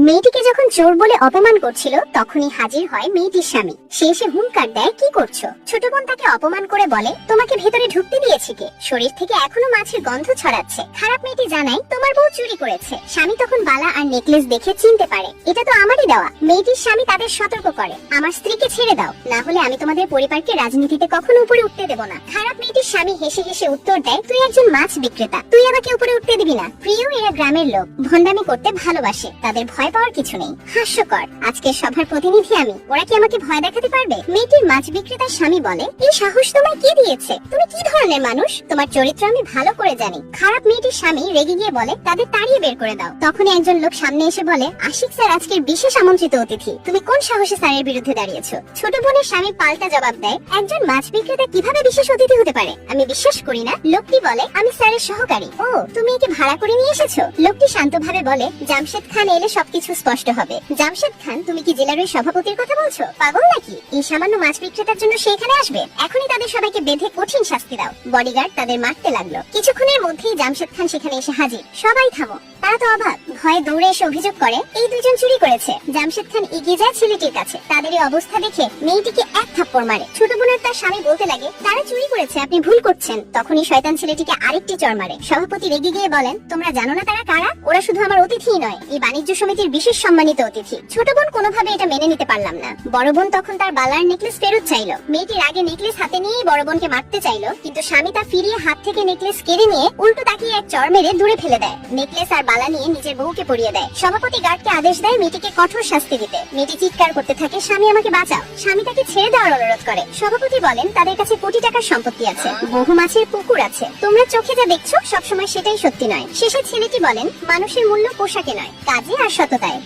মেয়েটিকে যখন চোর বলে অপমান করছিল তখনই হাজির হয় মেয়েটির স্বামী। সে এসে হুঙ্কার দেয়, কি করছো? ছোট বোন তাকে অপমান করে বলে, তোমাকে ভেতরে ঢুকতে দিয়েছে কে? শরীর থেকে এখনো মাছের গন্ধ ছড়াচ্ছে। খারাপ মেয়েটি জানায়, তোমার বউ চুরি করেছে। স্বামী তখন বালা আর নেকলেস দেখে চিনতে পারে এটা তো আমারই দেওয়া। মেয়েটির স্বামী তাদের সতর্ক করে, আমার স্ত্রীকে ছেড়ে দাও, না হলে আমি তোমাদের পরিবারকে রাজনীতিতে কখনো উপরে উঠতে দেব না। খারাপ মেয়েটির স্বামী হেসে হেসে উত্তর দেয়, তুই একজন মাছ বিক্রেতা, তুই আমাকে উপরে উঠতে দিবি না। প্রিয়, এরা গ্রামের লোক, ভণ্ডামি করতে ভালোবাসে, তাদের ভয় পাওয়ার কিছু নেই। হাস্যকর, আজকের সভার প্রতিনিধি আমি, ওরা কি আমাকে ভয় দেখাতে পারবে? মেয়েটির মাছ বিক্রেতার স্বামী বলে, এই সাহস তোমায় কে দিয়েছে? তুমি কি ধরনের মানুষ? তোমার চরিত্র আমি ভালো করে জানি। খারাপ মেয়েটির স্বামী রেগে গিয়ে বলে, তাদের তাড়িয়ে বের করে দাও। তখনই একজন লোক সামনে এসে বলে, আশিক স্যার আজকের বিশেষ আমন্ত্রিত অতিথি, তুমি কোন সাহসে স্যারের বিরুদ্ধে দাঁড়িয়েছো? ছোট বোনের স্বামী পাল্টা জবাব দেয়, একজন মাছ বিক্রেতা কিভাবে বিশেষ অতিথি হতে পারে? আমি বিশ্বাস করি না। লোকটি বলে, আমি স্যারের সহকারী। ও, তুমি একে ভাড়া করে নিয়ে এসেছো? লোকটি শান্তভাবে বলে, জামশেদ খান এলে সবকিছু স্পষ্ট হবে। জামশেদ খান, তুমি কি জেলার ওই সভাপতির কথা বলছো? পাগল নাকি? এই সামান্য মাছ বিক্রেতার জন্য সে এখানে আসবে? এখনই তাদের সবাইকে বেঁধে কঠিন শাস্তি দাও। বডিগার্ড তাদের মারতে লাগলো। কিছুক্ষণের মধ্যেই জামশেদ খান সেখানে এসে হাজির। সবাই থামো। তারা তো অবাক, ভয়ে দৌড়ে এসে অভিযোগ করে, এই দুজন চুরি করেছে। জামশেদ খান এগিয়ে যায় ছেলেটির কাছে। তাদের এই অবস্থা দেখে মেয়েটিকে এক থাপ্পড় মারে। ছোট বোনের তার স্বামী বলতে লাগে, তারা চুরি করেছে, আপনি ভুল করছেন। তখনই শয়তান ছেলেটিকে আরেকটি চড় মারে। সভাপতি রেগে গিয়ে বলেন, তোমরা জানো না তারা কারা? ওরা শুধু আমার অতিথিই নয়, এই বাণিজ্য সমিতির বিশেষ সম্মানিত অতিথি। ছোট বোন কোনোভাবে এটা মেনে নিতে পারলাম না। বড় বোন তখন তার বালার নেকলেস ফেরত চাইলো। মেয়েটির আগে নেকলেস হাতে নিয়েই বড় বোনকে মারতে চাইলো, কিন্তু স্বামী তা ফিরিয়ে হাত থেকে নেকলেস কেড়ে নিয়ে উল্টো তাকিয়ে এক চড় মেরে দূরে ফেলে দেয়। নেকলেস আর বালা নিয়ে নিজের বউকে পরিয়ে দেয়। সভাপতি গার্ডকে আদেশ দেয় মেয়েটিকে কঠোর শাস্তি দিতে। মেয়েটি চিৎকার করতে থাকে, স্বামী আমাকে বাঁচাও। স্বামী তাকে ছেড়ে দেওয়ার অনুরোধ করে। সভাপতি বলেন, তাদের কাছে কোটি টাকার সম্পত্তি আছে, বহু মাছের পুকুর আছে, তোমরা চোখে যা দেখছো সবসময় সেটাই সত্যি নয়। শেষে ছেলেটি বলেন, মানুষের মূল্য পোশাকে নয়, কাজে আর সততায়।